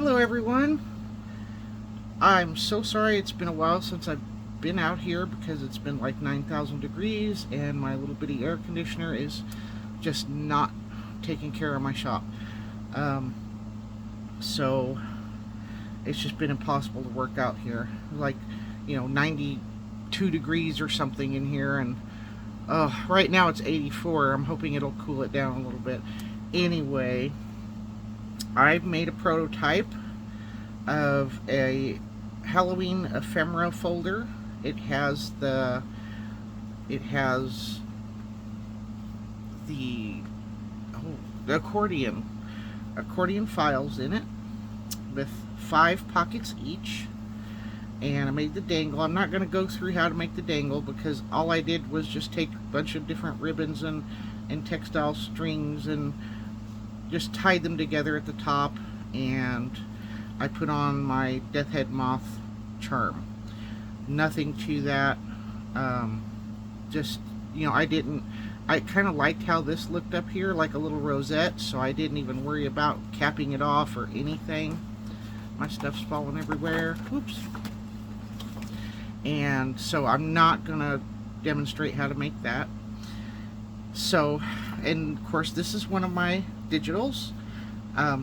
Hello everyone. I'm so sorry it's been a while since I've been out here because it's been like 9,000 degrees and my little bitty air conditioner is just not taking care of my shop. So it's just been impossible to work out here. Like, 92 degrees or something in here, and right now it's 84. I'm hoping it'll cool it down a little bit. Anyway, I've made a prototype of a Halloween ephemera folder. It has the accordion files in it with 5 pockets each, and I made the dangle. I'm not going to go through how to make the dangle because all I did was just take a bunch of different ribbons and textile strings and just tied them together at the top, and I put on my death head moth charm. Nothing to that. I kind of liked how this looked up here, like a little rosette, so I didn't even worry about capping it off or anything. My stuff's falling everywhere. Oops. And so I'm not gonna demonstrate how to make that. So, and of course this is one of my digitals.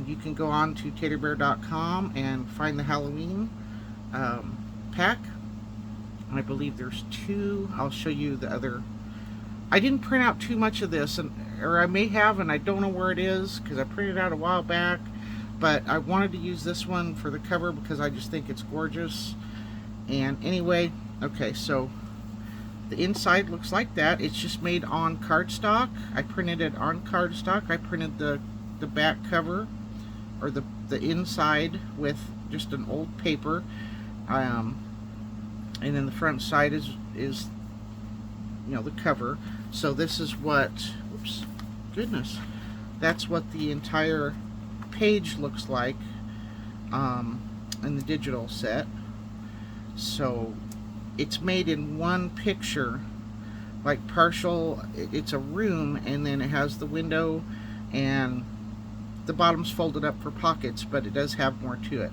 You can go on to taterbear.com and find the Halloween pack. I believe there's 2. I'll show you the other. I didn't print out too much of this, or I may have, and I don't know where it is because I printed it out a while back, but I wanted to use this one for the cover because I just think it's gorgeous. And anyway, okay, so the inside looks like that. It's just made on cardstock. I printed it on cardstock. I printed the back cover, or the inside, with just an old paper, and then the front side is the cover. So this is what, oops, goodness, that's what the entire page looks like in the digital set. So it's made in one picture, like partial. It's a room, and then it has the window, and the bottom's folded up for pockets, but it does have more to it.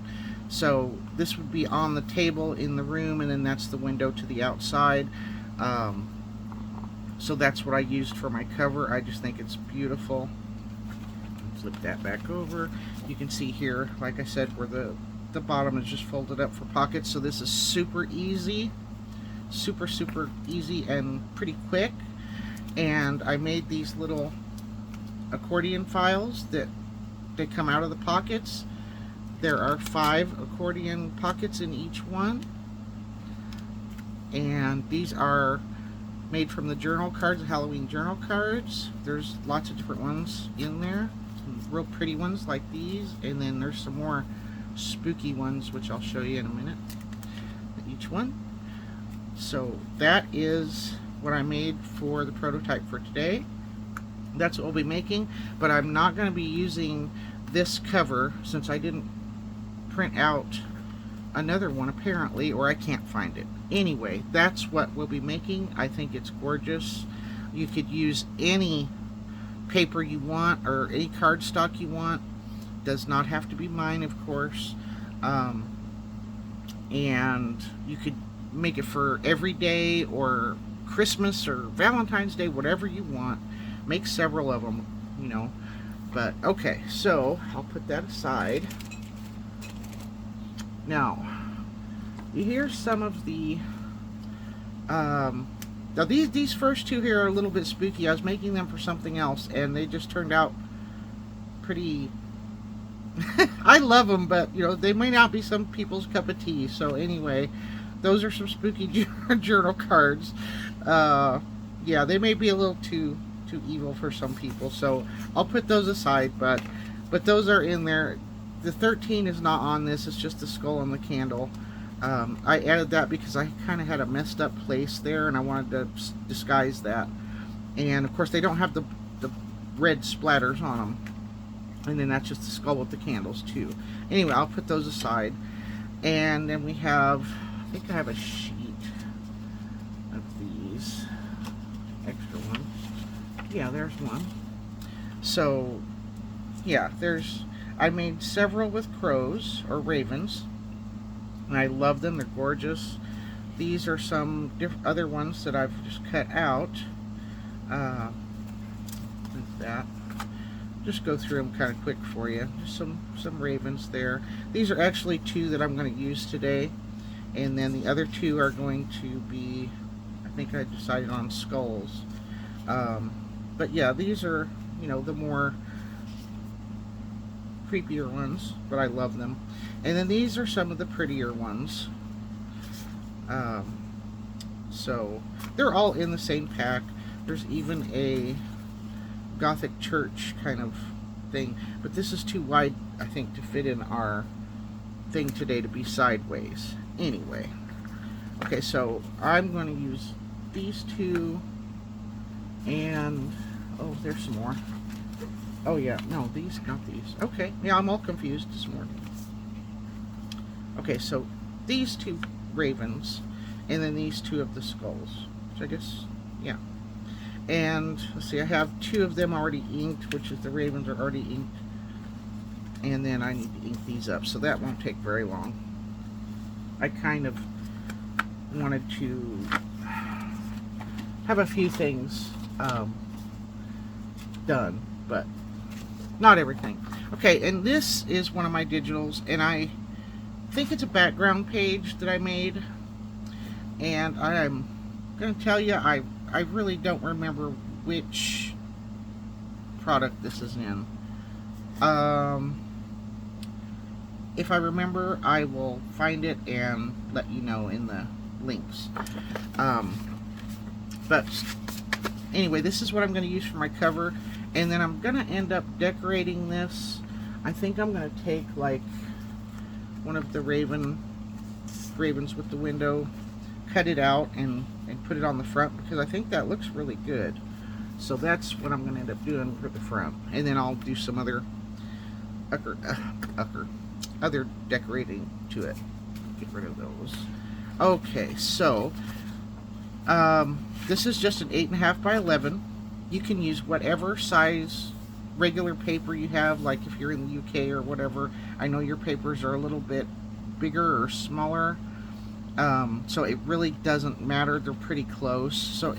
So this would be on the table in the room, and then that's the window to the outside. So that's what I used for my cover. I just think it's beautiful. Flip that back over. You can see here, like I said, where the bottom is just folded up for pockets. So this is super easy, super easy and pretty quick. And I made these little accordion files that they come out of the pockets. There are 5 accordion pockets in each one, and these are made from the journal cards, the Halloween journal cards. There's lots of different ones in there, some real pretty ones like these, and then there's some more spooky ones which I'll show you in a minute, each one. So that is what I made for the prototype for today. That's what we'll be making, but I'm not going to be using this cover since I didn't print out another one apparently, or I can't find it. Anyway, that's what we'll be making. I think it's gorgeous. You could use any paper you want or any cardstock you want. Does not have to be mine, of course. And you could make it for every day or Christmas or Valentine's Day, whatever you want. Make several of them, But okay, so I'll put that aside. Now, here's some of the now these first 2 here are a little bit spooky. I was making them for something else, and they just turned out pretty I love them, but they may not be some people's cup of tea. So anyway, those are some spooky journal cards. Yeah, they may be a little too evil for some people, so I'll put those aside, but those are in there. The 13 is not on this. It's just the skull and the candle. I added that because I kind of had a messed up place there, and I wanted to disguise that. And of course they don't have the red splatters on them, and then that's just the skull with the candles too. Anyway, I'll put those aside. And then we have, I think I have a sheet of these extra ones. Yeah, there's one. So yeah, there's I made several with crows or ravens, and I love them. They're gorgeous. These are some other ones that I've just cut out. Like that. Just go through them kind of quick for you. Just some ravens there. These are actually 2 that I'm going to use today, and then the other 2 are going to be, I think I decided on skulls. But yeah, these are, you know, the more creepier ones, but I love them. And then these are some of the prettier ones. So they're all in the same pack. There's even a Gothic church kind of thing, but this is too wide, I think, to fit in our thing today, to be sideways. Anyway, okay, so I'm going to use these 2, and oh, there's some more. Oh yeah, no, these, not these. Okay, yeah, I'm all confused this morning. Okay, so these 2 ravens, and then these 2 of the skulls, which I guess, yeah. And let's see, I have 2 of them already inked, which is the ravens are already inked, and then I need to ink these up, so that won't take very long. I kind of wanted to have a few things done, but not everything. Okay, and this is one of my digitals, and I think it's a background page that I made, and I'm going to tell you, I really don't remember which product this is in. If I remember, I will find it and let you know in the links. But anyway, this is what I'm going to use for my cover, and then I'm going to end up decorating this. I think I'm going to take like one of the ravens with the window, cut it out and put it on the front, because I think that looks really good. So that's what I'm going to end up doing for the front, and then I'll do some other other decorating to it. Get rid of those. Okay, so this is just an 8.5 by 11. You can use whatever size regular paper you have, like if you're in the UK or whatever. I know your papers are a little bit bigger or smaller, so it really doesn't matter. They're pretty close, so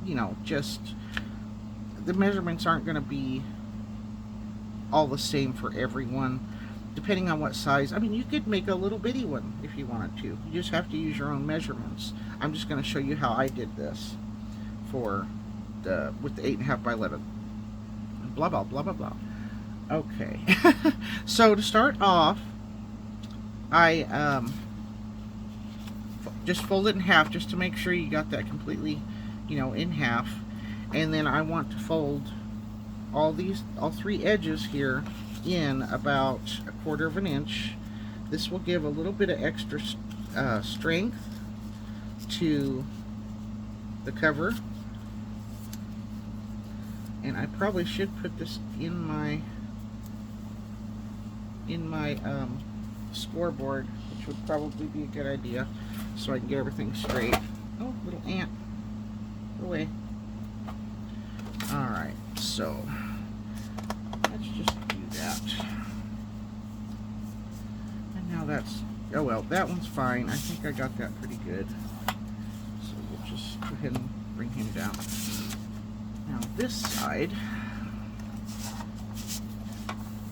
you know, just the measurements aren't going to be all the same for everyone, depending on what size. I mean, you could make a little bitty one if you wanted to. You just have to use your own measurements. I'm just going to show you how I did this for with the 8.5 by 11. Blah blah blah blah blah. Okay, so to start off, I just fold it in half just to make sure you got that completely, you know, in half, and then I want to fold all 3 edges here in about 1/4 of an inch. This will give a little bit of extra strength to the cover, and I probably should put this in my scoreboard, which would probably be a good idea, so I can get everything straight. Oh, little ant, go away. Alright, so let's just do that. And now that's, oh well, that one's fine. I think I got that pretty good. So we'll just go ahead and bring him down. Now this side,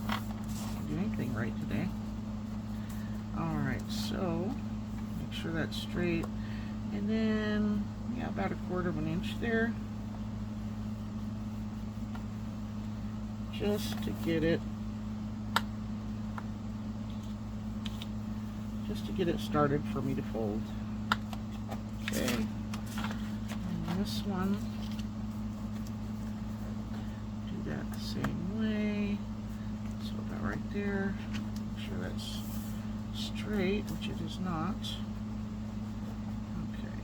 can't do anything right today. Alright, so make sure that's straight. And then, yeah, about 1/4 of an inch there. Just to get it started for me to fold. Okay, and this one, do that the same way. So about right there. Make sure that's straight, which it is not. Okay,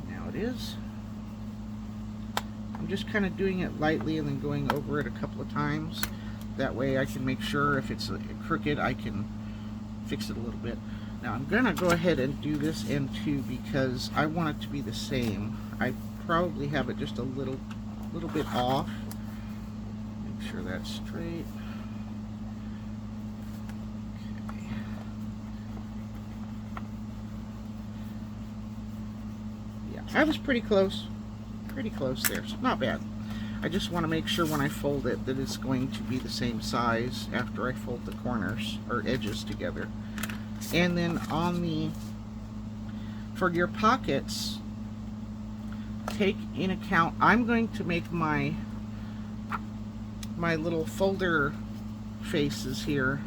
now it is. I'm just kind of doing it lightly and then going over it a couple of times. That way I can make sure if it's crooked, I can fix it a little bit. Now I'm going to go ahead and do this end too, because I want it to be the same. I probably have it just a little bit off. Make sure that's straight. Okay. Yeah, I was pretty close. Pretty close there, so not bad. I just want to make sure when I fold it that it's going to be the same size after I fold the corners or edges together. And then on the, for your pockets, take in account, I'm going to make my little folder faces here.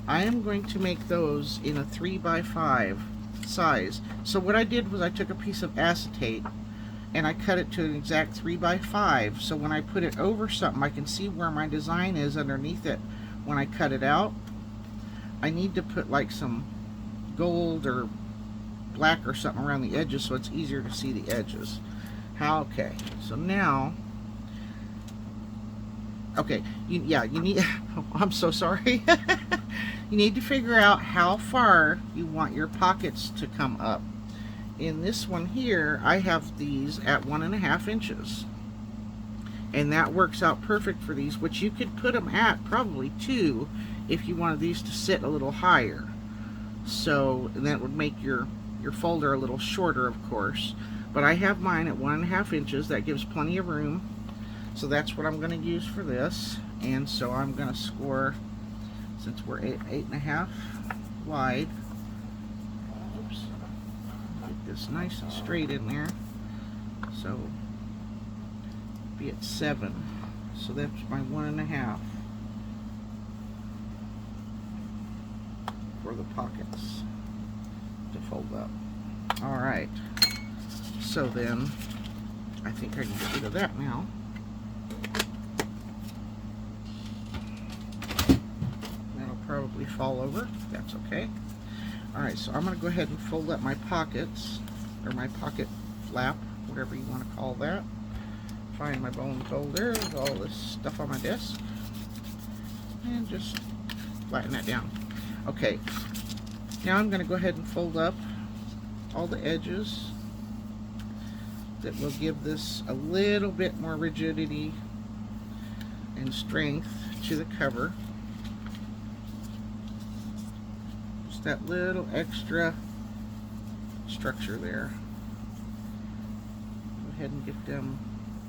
I am going to make those in a 3x5 size. So what I did was I took a piece of acetate and I cut it to an exact 3x5, so when I put it over something I can see where my design is underneath it when I cut it out. I need to put like some gold or black or something around the edges so it's easier to see the edges. Okay, so now, okay, you need, oh, I'm so sorry. You need to figure out how far you want your pockets to come up. In this one here, I have these at 1.5 inches. And that works out perfect for these, which you could put them at probably 2 if you wanted these to sit a little higher. So that would make your folder a little shorter, of course. But I have mine at 1.5 inches. That gives plenty of room. So that's what I'm going to use for this. And so I'm going to score, since we're 8.5 wide. Oops. Get this nice and straight in there. So be at 7. So that's my 1.5 for the pockets to fold up. All right. So then I think I can get rid of that now. That'll probably fall over. That's okay. All right, so I'm going to go ahead and fold up my pockets, or my pocket flap, whatever you want to call that. Find my bone folder with all this stuff on my desk, and just flatten that down. Okay, now I'm going to go ahead and fold up all the edges that will give this a little bit more rigidity and strength to the cover. Just that little extra structure there. Go ahead and get them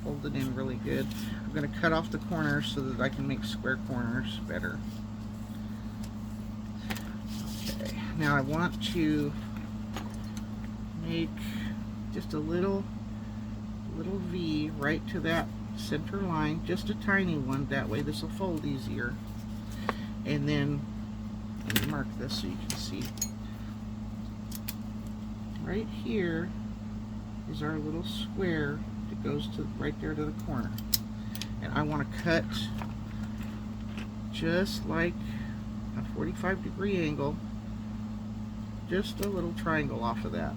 folded in really good. I'm going to cut off the corners so that I can make square corners better. Okay, now I want to make just a little V right to that center line, just a tiny one, that way this will fold easier. And then let me mark this so you can see. Right here is our little square that goes to right there to the corner. And I want to cut just like a 45-degree angle, just a little triangle off of that.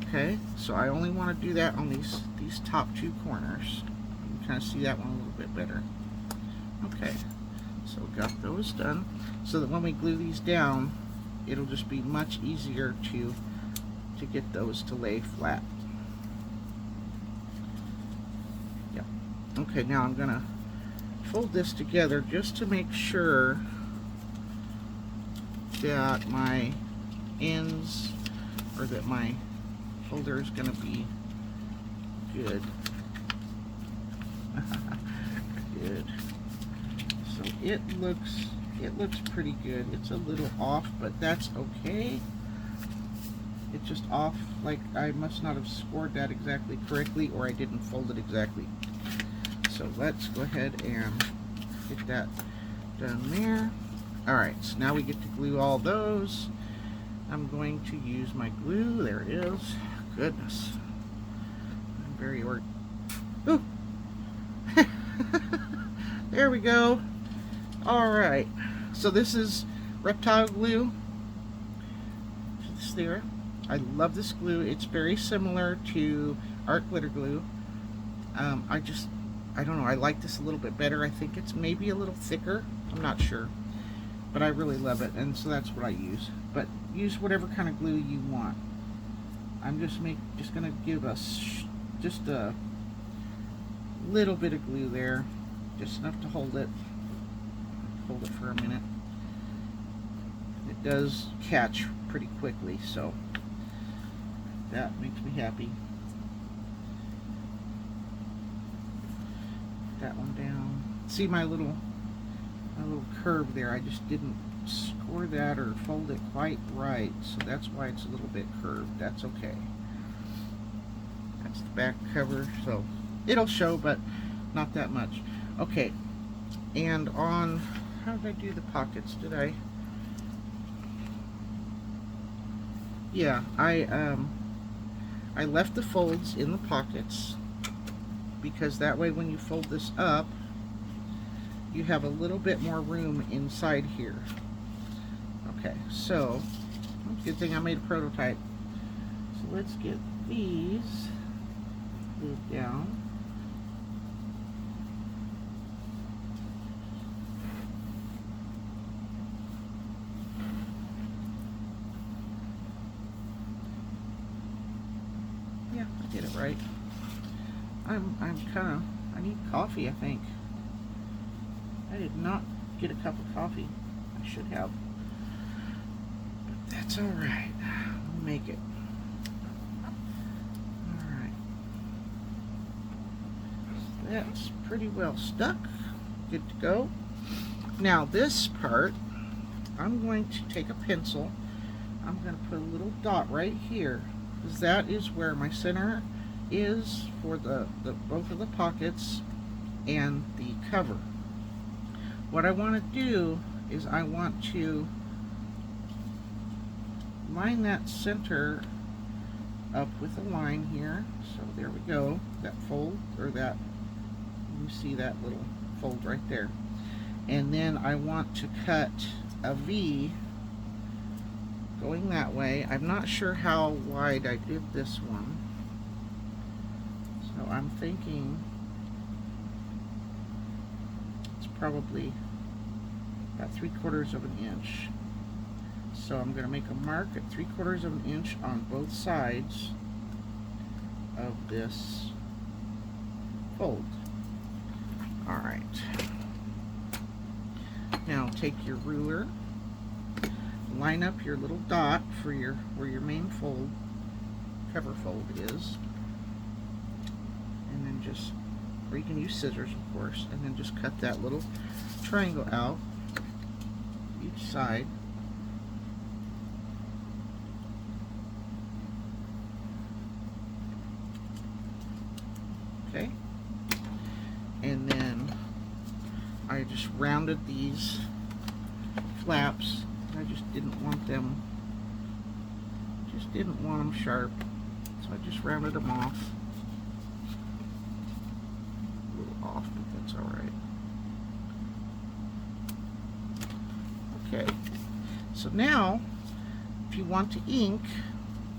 Okay, so I only want to do that on these top 2 corners. You can kind of see that one a little bit better. Okay, so got those done, so that when we glue these down, it'll just be much easier to get those to lay flat. Yep. Okay, now I'm gonna fold this together just to make sure that my ends, or that my folder is going to be good. Good. So it looks pretty good. It's a little off, but that's okay. It's just off, like I must not have scored that exactly correctly, or I didn't fold it exactly. So let's go ahead and get that done there. Alright, so now we get to glue all those. I'm going to use my glue. There it is. Goodness. I'm very Ooh. There we go. Alright. So this is reptile glue. It's there. I love this glue. It's very similar to art glitter glue. I don't know. I like this a little bit better. I think it's maybe a little thicker. I'm not sure. But I really love it, and so that's what I use. But use whatever kind of glue you want. I'm just going to give us just a little bit of glue there, just enough to hold it for a minute. It does catch pretty quickly, so that makes me happy. That one down. See my little curve there? I just didn't score that or fold it quite right, so that's why it's a little bit curved. That's okay. That's the back cover, so it'll show, but not that much. Okay, and on, how did I do the pockets? Did I? Yeah, I left the folds in the pockets because that way when you fold this up, you have a little bit more room inside here. Okay, so good thing I made a prototype. So let's get these moved down. Yeah, I did it right. I'm kind of, I need coffee, I think. I did not get a cup of coffee. I should have. But that's alright. We'll make it. Alright. So that's pretty well stuck. Good to go. Now this part, I'm going to take a pencil. I'm going to put a little dot right here, because that is where my center is for the both of the pockets and the cover. What I want to do is I want to line that center up with a line here. So there we go. That fold, or that, you see that little fold right there. And then I want to cut a V going that way. I'm not sure how wide I did this one. So I'm thinking probably about 3/4 of an inch. So I'm going to make a mark at 3/4 of an inch on both sides of this fold. Alright. Now take your ruler, line up your little dot for your where your main fold, cover fold is, and then just, or you can use scissors of course, and then just cut that little triangle out each side. Okay, and then I just rounded these flaps. I just didn't want them sharp, so I just rounded them off. A little off, but that's alright. Okay, so now if you want to ink,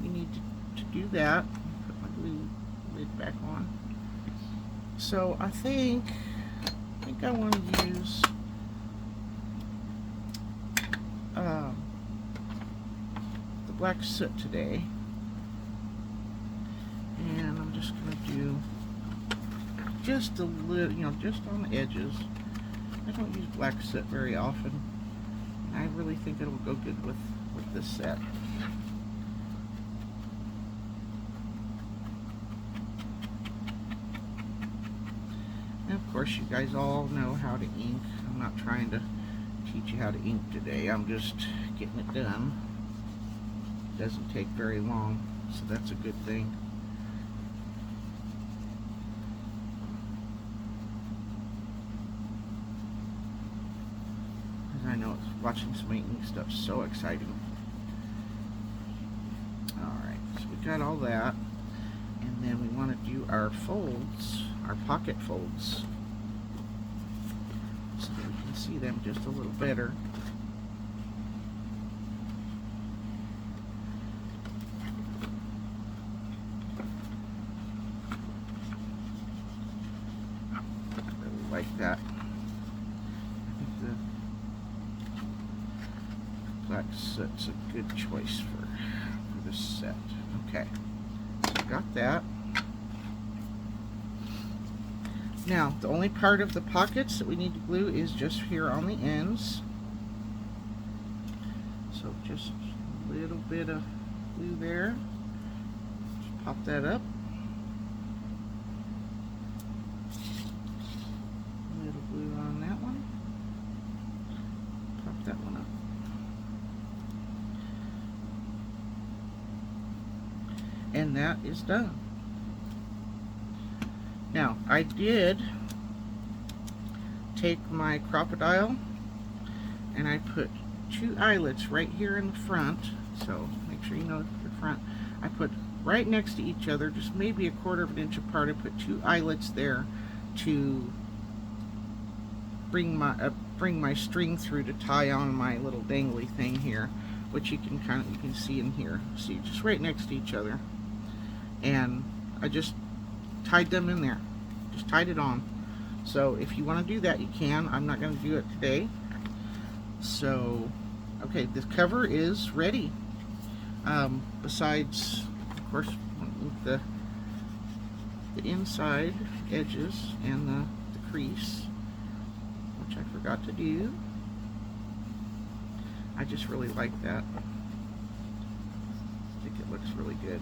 you need to do that. Put my glue lid back on. So I think I want to use the black soot today, and I'm just going to do just a little, just on the edges. I don't use black soot very often. I really think it'll go good with this set. And of course you guys all know how to ink. I'm not trying to teach you how to ink today. I'm just getting it done. It doesn't take very long, so that's a good thing. I know watching somebody ink stuff is so exciting. Alright, so we got all that, and then we want to do our folds, our pocket folds, so that we can see them just a little better. I really like that. Black soot's a good choice for this set. Okay, so got that. Now, the only part of the pockets that we need to glue is just here on the ends. So just a little bit of glue there. Just pop that up. A little glue on that one. Pop that one up. And that is done. Now, I did take my crocodile and I put 2 eyelets right here in the front, so make sure you know the front. I put right next to each other, just maybe 1/4 inch apart. I put 2 eyelets there to bring my string through to tie on my little dangly thing here, which you can see in here. See, just right next to each other, and I just tied them in there, just tied it on. So if you want to do that, you can. I'm not going to do it today. So okay, this cover is ready. Besides, of course, the inside edges and the crease, which I forgot to do. I just really like that. I think it looks really good.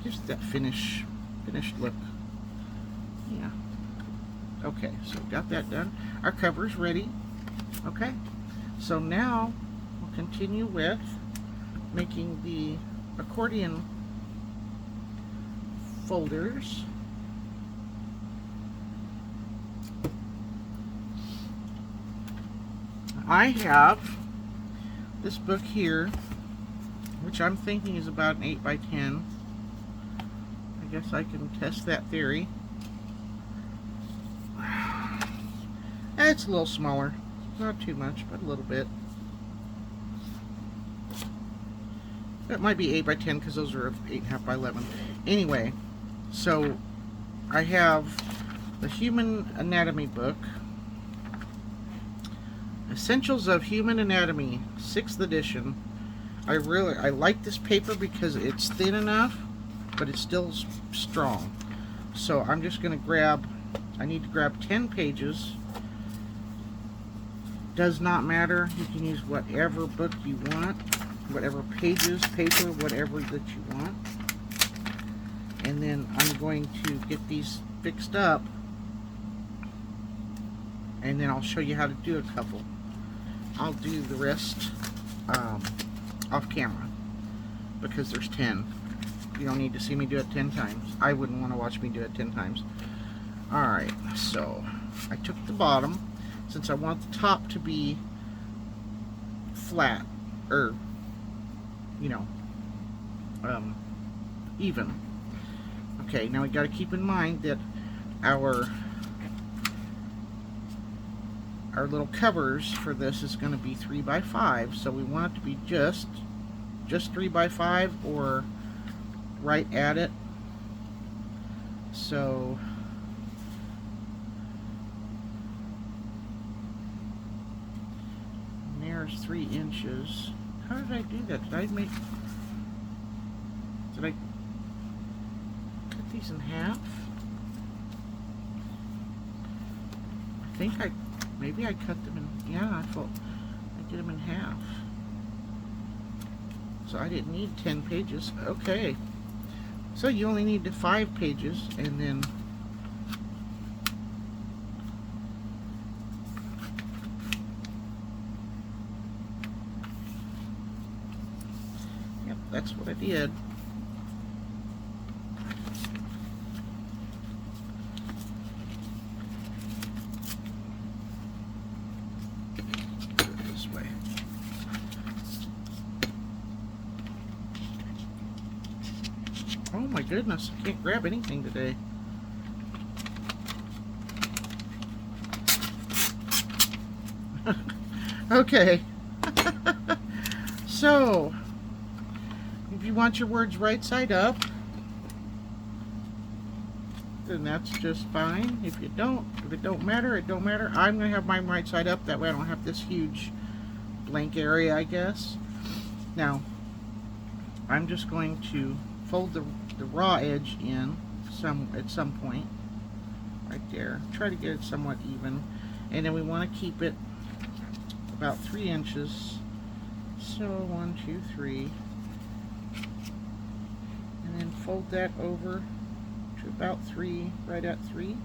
Just that finished look. Yeah. Okay, so got that done. Our cover's ready. Okay, so now we'll continue with making the accordion folders. I have this book here, which I'm thinking is about an 8 by 10. I guess I can test that theory. It's a little smaller, not too much, but a little bit. That might be 8 by 10 because those are 8.5 by 11. Anyway, so I have the Human Anatomy book, Essentials of Human Anatomy, 6th edition. I like this paper because it's thin enough, but it's still strong. So I'm just going to grab, I need to grab 10 pages. Does not matter. You can use whatever book you want, whatever pages, paper, whatever that you want. And then I'm going to get these fixed up, and then I'll show you how to do a couple. I'll do the rest off camera because there's 10. You don't need to see me do it 10 times. I wouldn't want to watch me do it 10 times. Alright, so I took the bottom, since I want the top to be flat, or, you know, even. Okay, now we got to keep in mind that our little covers for this is going to be 3 by 5, so we want it to be just 3 by 5 or right at it. So there's 3 inches. How did I do that? Did I cut these in half? I think maybe I cut them in, yeah, I thought I did them in half. So I didn't need 10 pages. Okay. So you only need 5 pages, and then yep, that's what I did. Oh my goodness, I can't grab anything today. Okay. So, if you want your words right side up, then that's just fine. If it don't matter, it don't matter. I'm going to have mine right side up, that way I don't have this huge blank area, I guess. Now, I'm just going to fold the raw edge in at some point, right there. Try to get it somewhat even, and then we want to keep it about 3 inches. So 1, 2, 3, and then fold that over to about 3, right at 3,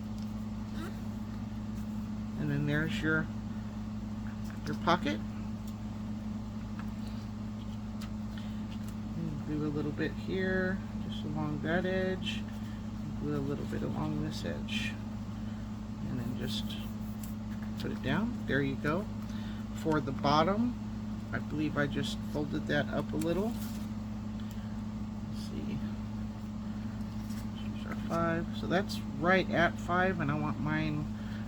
and then there's your pocket. Glue a little bit here, just along that edge. Glue a little bit along this edge, and then just put it down. There you go. For the bottom, I believe I just folded that up a little. Let's see. Here's our 5. So that's right at 5, and I want mine.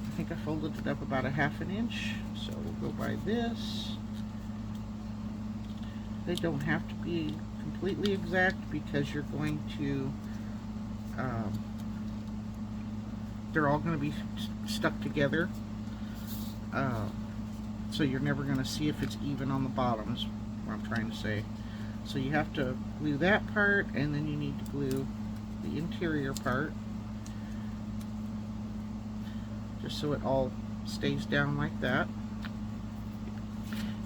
I think I folded it up about a 1/2 inch. So we'll go by this. They don't have to be completely exact because you're going to they're all going to be stuck together, so you're never going to see if it's even on the bottom, is what I'm trying to say. So you have to glue that part, and then you need to glue the interior part, just so it all stays down like that.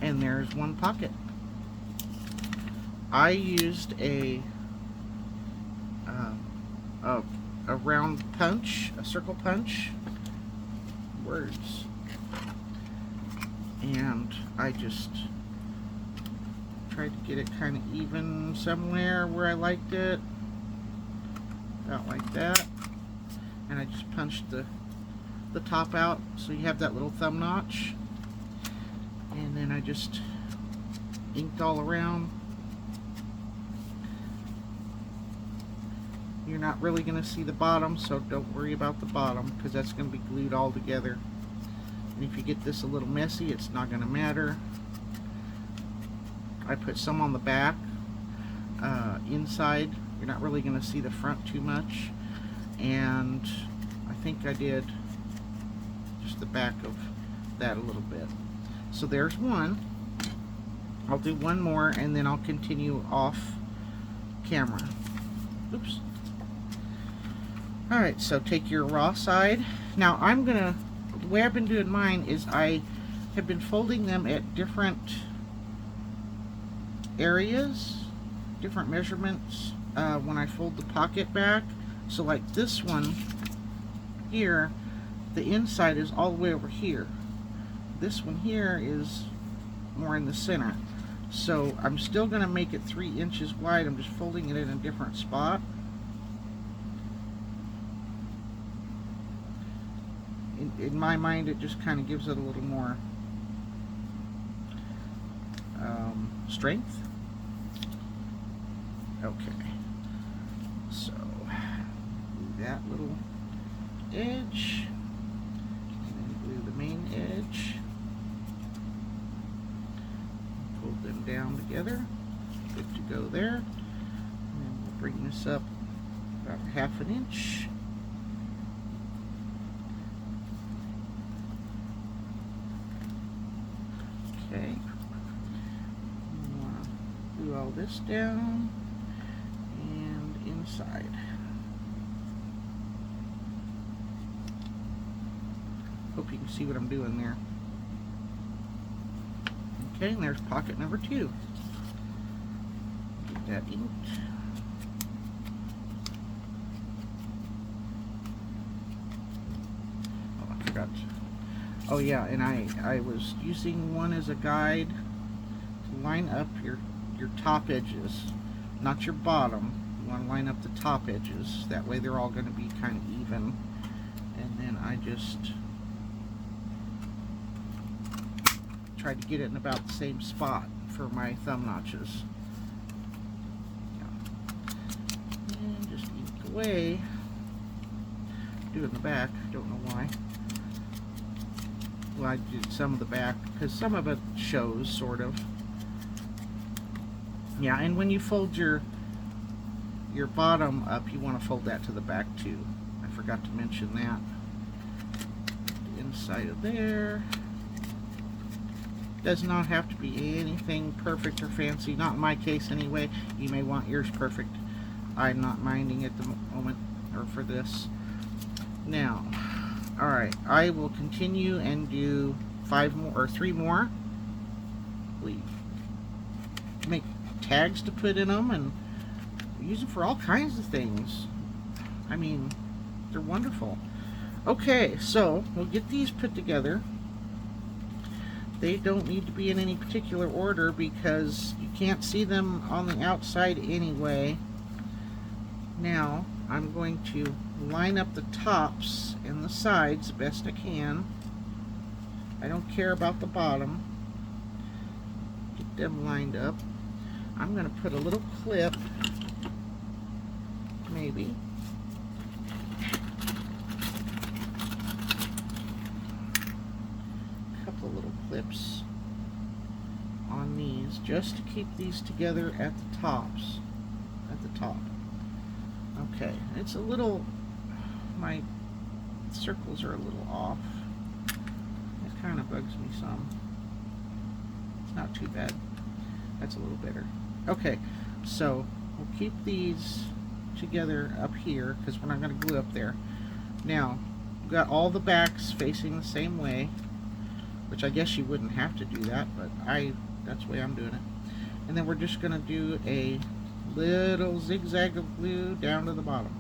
And there's one pocket. I used a round punch, a circle punch, words, and I just tried to get it kind of even somewhere where I liked it, about like that, and I just punched the top out so you have that little thumb notch, and then I just inked all around. You're not really going to see the bottom, so don't worry about the bottom because that's going to be glued all together. And if you get this a little messy, it's not going to matter. I put some on the back, inside. You're not really going to see the front too much. And I think I did just the back of that a little bit. So there's one. I'll do one more and then I'll continue off camera. Oops. Alright, so take your raw side. Now the way I've been doing mine is I have been folding them at different areas, different measurements when I fold the pocket back. So like this one here, the inside is all the way over here. This one here is more in the center. So I'm still going to make it 3 inches wide. I'm just folding it in a different spot. In my mind, it just kind of gives it a little more strength. Okay, so glue that little edge, and then glue the main edge. Fold them down together. Good to go there. And then we'll bring this up about 1/2 inch. Okay, glue all this down and inside. Hope you can see what I'm doing there. Okay, and there's pocket number 2. Get that inked. Oh, I forgot. Oh yeah, and I was using one as a guide to line up your top edges, not your bottom. You want to line up the top edges. That way they're all going to be kind of even. And then I just tried to get it in about the same spot for my thumb notches. Yeah. And just ink away. Do it in the back. I don't know why. Well, I did some of the back because some of it shows, sort of. Yeah, and when you fold your bottom up, you want to fold that to the back too. I forgot to mention that. The inside of there. Does not have to be anything perfect or fancy. Not in my case anyway. You may want yours perfect. I'm not minding at the moment, or for this. Now, alright, I will continue and do 5 more, or 3 more. We make tags to put in them, and use them for all kinds of things. I mean, they're wonderful. Okay, so we'll get these put together. They don't need to be in any particular order because you can't see them on the outside anyway. Now, I'm going to line up the tops and the sides the best I can. I don't care about the bottom. Get them lined up. I'm going to put a little clip, maybe. A couple of little clips on these just to keep these together at the tops, at the top. Okay, it's a little, my circles are a little off. It kind of bugs me some. It's not too bad. That's a little better. Okay, so we'll keep these together up here because we're not going to glue up there. Now, we've got all the backs facing the same way, which I guess you wouldn't have to do that, but that's the way I'm doing it. And then we're just going to do a little zigzag of glue down to the bottom,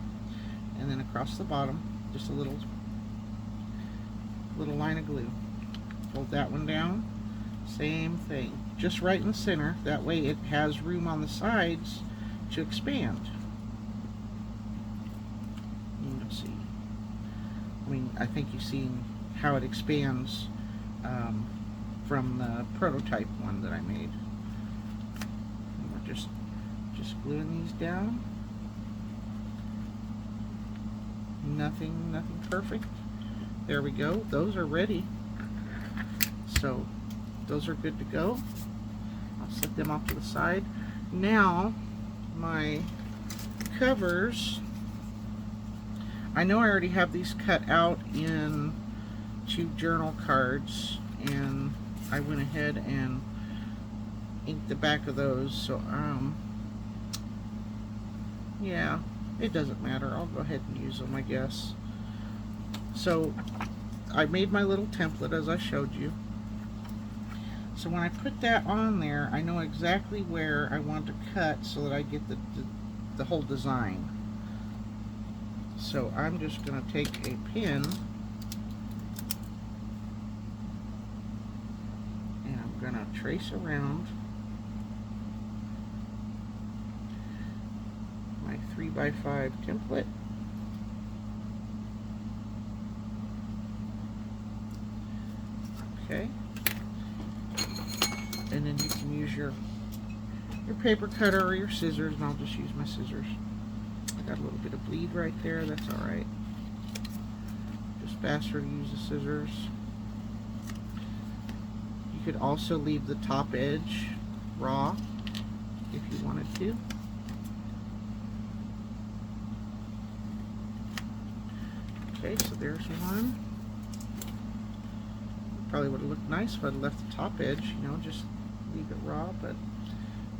and then across the bottom just a little line of glue. Fold that one down, same thing, just right in the center, that way it has room on the sides to expand. Let's see, I mean, I think you've seen how it expands from the prototype one that I made. And we're just gluing these down. Nothing perfect. There we go. Those are ready. So those are good to go. I'll set them off to the side. Now my covers, I know I already have these cut out in 2 journal cards, and I went ahead and inked the back of those, so yeah, it doesn't matter. I'll go ahead and use them, I guess. So I made my little template as I showed you. So when I put that on there, I know exactly where I want to cut so that I get the whole design. So I'm just going to take a pin and I'm going to trace around my 3x5 template. Okay. And then you can use your paper cutter or your scissors, and I'll just use my scissors. I got a little bit of bleed right there, that's alright. Just faster to use the scissors. You could also leave the top edge raw if you wanted to. Okay, so there's one. Probably would have looked nice if I'd left the top edge, you know, just leave it raw, but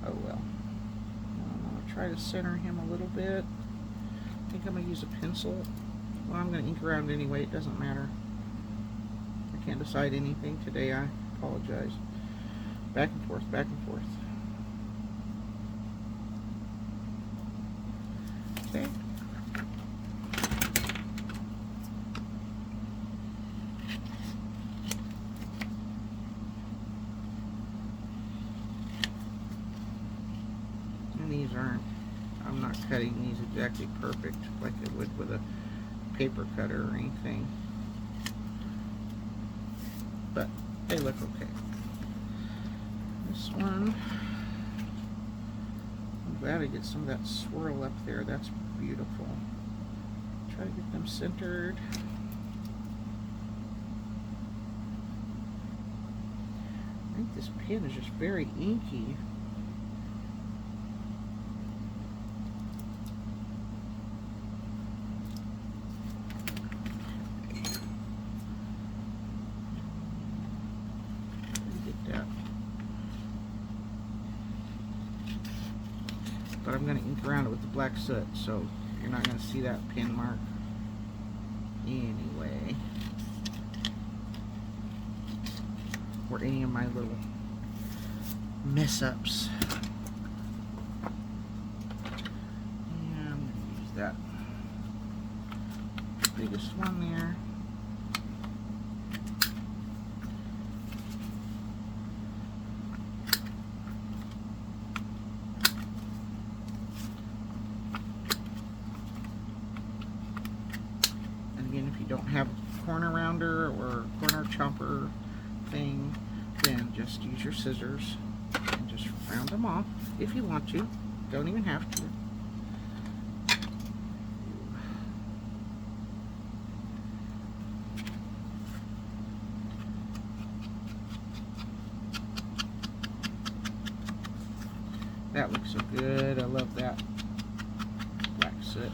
oh well. I'm going to try to center him a little bit. I think I'm going to use a pencil. Well, I'm going to ink around anyway, it doesn't matter. I can't decide anything today, I apologize. Back and forth, back and forth. Okay. These aren't, I'm not cutting these exactly perfect like I would with a paper cutter or anything, but they look okay. This one, I'm glad I get some of that swirl up there, that's beautiful. Try to get them centered. I think this pen is just very inky. But I'm going to ink around it with the black soot, so you're not going to see that pin mark anyway, or any of my little mess-ups. And I'm going to use that biggest one there. If you don't have a corner rounder or corner chomper thing, then just use your scissors and just round them off if you want to. Don't even have to. That looks so good. I love that black soot.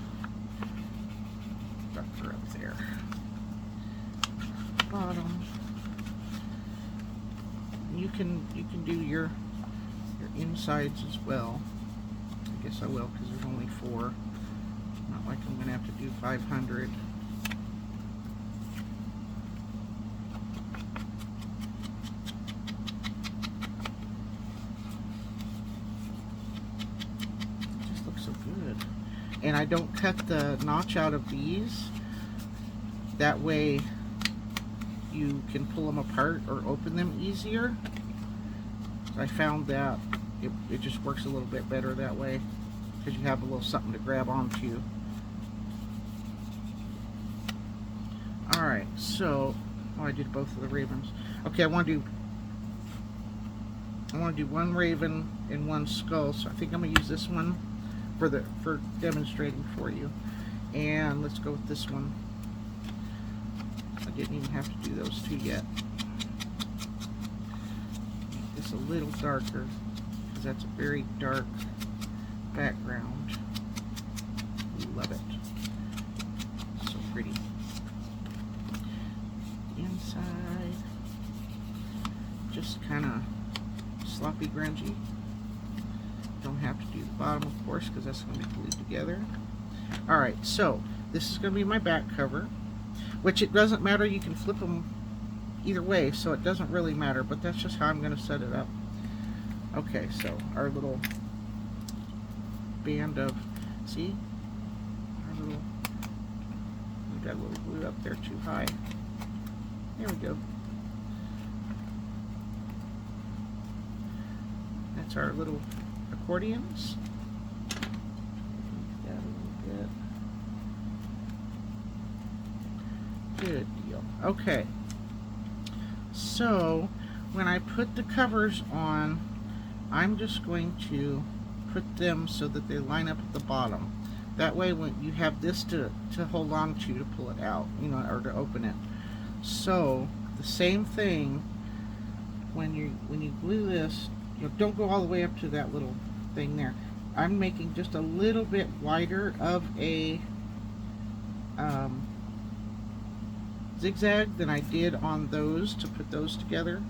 Her up there. Bottom. You can do your insides as well. I guess I will because there's only 4. Not like I'm gonna have to do 500. It just looks so good. And I don't cut the notch out of these. That way you can pull them apart or open them easier. I found that it just works a little bit better that way because you have a little something to grab onto. Alright, so I did both of the ravens. Okay, I want to do one raven and one skull, so I think I'm gonna use this one for demonstrating for you. And let's go with this one. I didn't even have to do those 2 yet. Make this a little darker because that's a very dark background. Love it. So pretty. Inside, just kind of sloppy grungy. Don't have to do the bottom, of course, because that's going to be glued together. Alright, so this is going to be my back cover, which it doesn't matter. You can flip them either way, so it doesn't really matter, but that's just how I'm going to set it up. Okay, so our little band of, see? Our little, we got a little glue up there too high. There we go. That's our little accordions. That a little bit. Good deal. Okay. So when I put the covers on, I'm just going to put them so that they line up at the bottom. That way when you have this to hold on to pull it out, you know, or to open it. So the same thing when you glue this, you know, don't go all the way up to that little thing there. I'm making just a little bit wider of a zigzag than I did on those to put those together.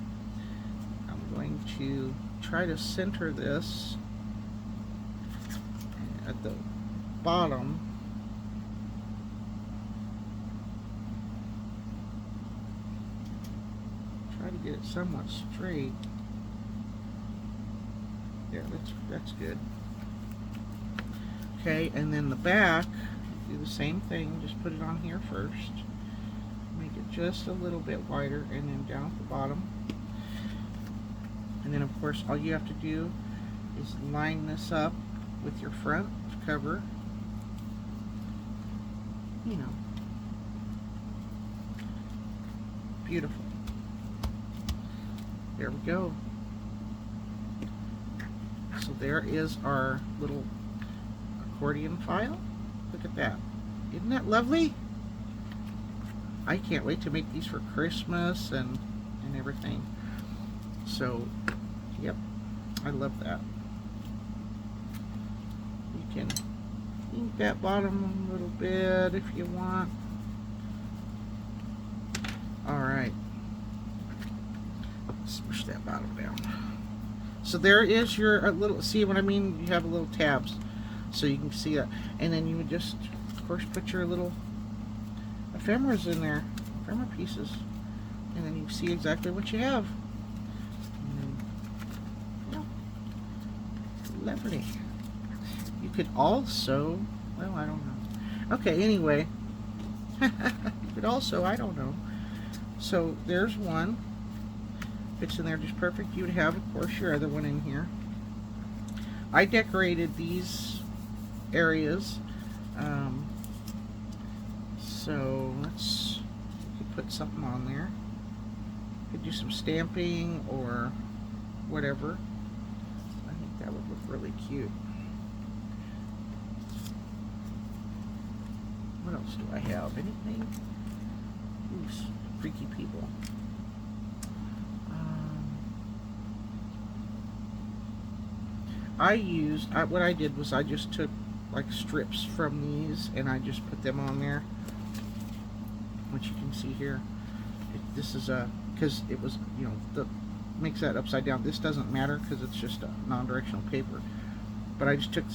I'm going to try to center this at the bottom. Try to get it somewhat straight. There, that's good. Okay, and then the back, do the same thing, just put it on here first. Make it just a little bit wider, and then down at the bottom. And then, of course, all you have to do is line this up with your front cover. You know. Beautiful. There we go. So there is our little accordion file. Look at that. Isn't that lovely? I can't wait to make these for Christmas and everything. So, yep, I love that. You can ink that bottom a little bit if you want. Alright. Smush that bottom down. So there is your little, see what I mean? You have little tabs. so you can see that. And then you would just, of course, put your little ephemeras in there, ephemera pieces, and then you see exactly what you have. And then, yeah, lovely. You could also, well, I don't know. Okay, anyway, you could also, I don't know. So there's one. Fits in there just perfect. You would have, of course, your other one in here. I decorated these areas. So let's put something on there. Could do some stamping or whatever. I think that would look really cute. What else do I have? Anything? Ooh, freaky people. What I did was I just took like strips from these and I just put them on there, which you can see here. This is because it was, you know, makes that upside down. This doesn't matter because it's just a non-directional paper. But I just took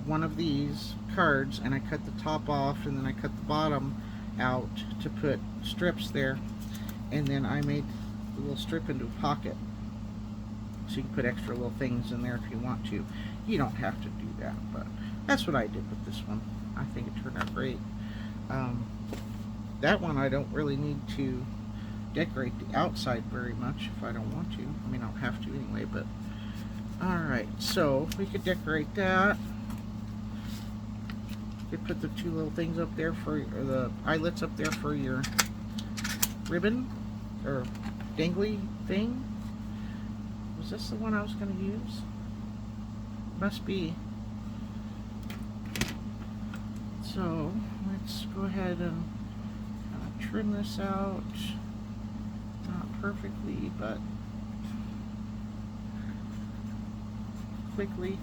one of these cards and I cut the top off and then I cut the bottom out to put strips there, and then I made the little strip into a pocket. So you can put extra little things in there if you want to. You don't have to do that, but that's what I did with this one. I think it turned out great. That one I don't really need to decorate the outside very much if I don't want to. I mean, I don't have to anyway, but alright, so we could decorate that. You could put the two little things up there for, or the eyelets up there for your ribbon or dangly thing. Was this the one I was going to use? Must be. So let's go ahead and trim this out. Not perfectly, but quickly,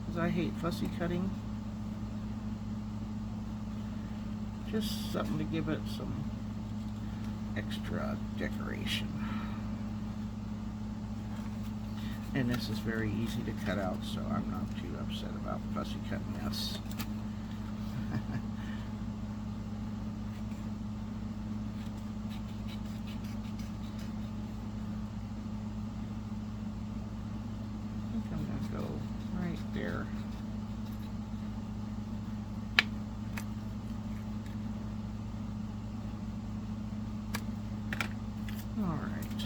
because I hate fussy cutting. Just something to give it some extra decoration. And this is very easy to cut out, so I'm not too upset about fussy cutting this. I think I'm going to go right there. Alright.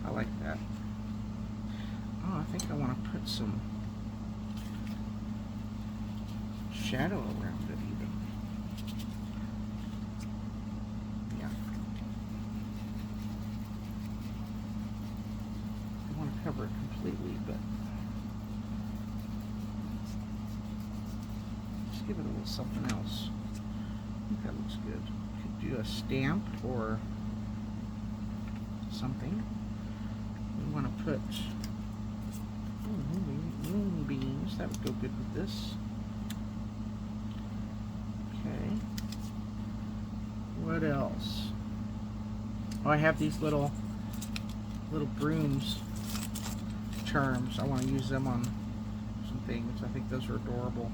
I like that. Oh, I think I want to put some shadow around it even. Yeah. I want to cover it completely, but just give it a little something else. I think that looks good. Could do a stamp or something. We want to put moonbeams. That would go good with this. Okay. What else? Oh, I have these little brooms charms. I want to use them on some things. I think those are adorable.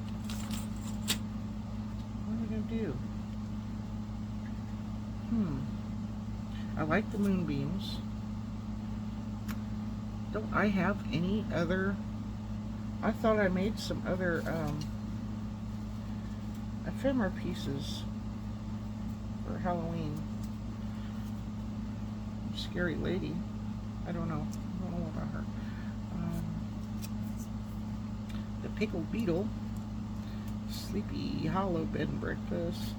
What are we going to do? I like the moonbeams. Don't I have any other? I thought I made some other ephemera pieces for Halloween. Scary lady. I don't know. I don't know about her. The pickled beetle. Sleepy Hollow bed and breakfast.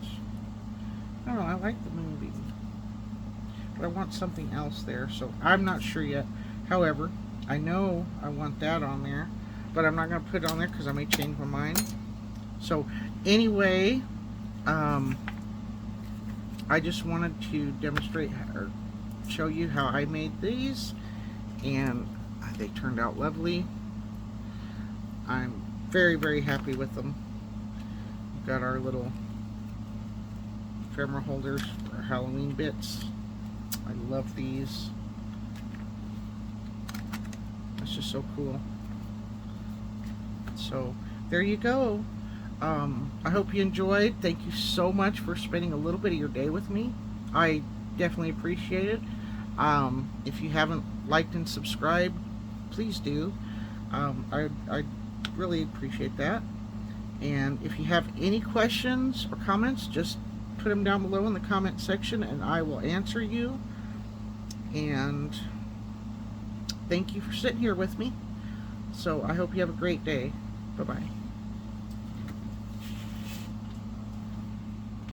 I don't know. I like the moonbeam, but I want something else there. So I'm not sure yet. However, I know I want that on there, but I'm not going to put it on there because I may change my mind. So anyway, I just wanted to demonstrate or show you how I made these, and they turned out lovely. I'm very, very happy with them. We've got our little ephemera holders for Halloween bits. I love these. It's just so cool. So there you go. I hope you enjoyed. Thank you so much for spending a little bit of your day with me. I definitely appreciate it. If you haven't liked and subscribed, please do. I really appreciate that. And if you have any questions or comments, just put them down below in the comment section and I will answer you. And thank you for sitting here with me. So I hope you have a great day. Bye-bye.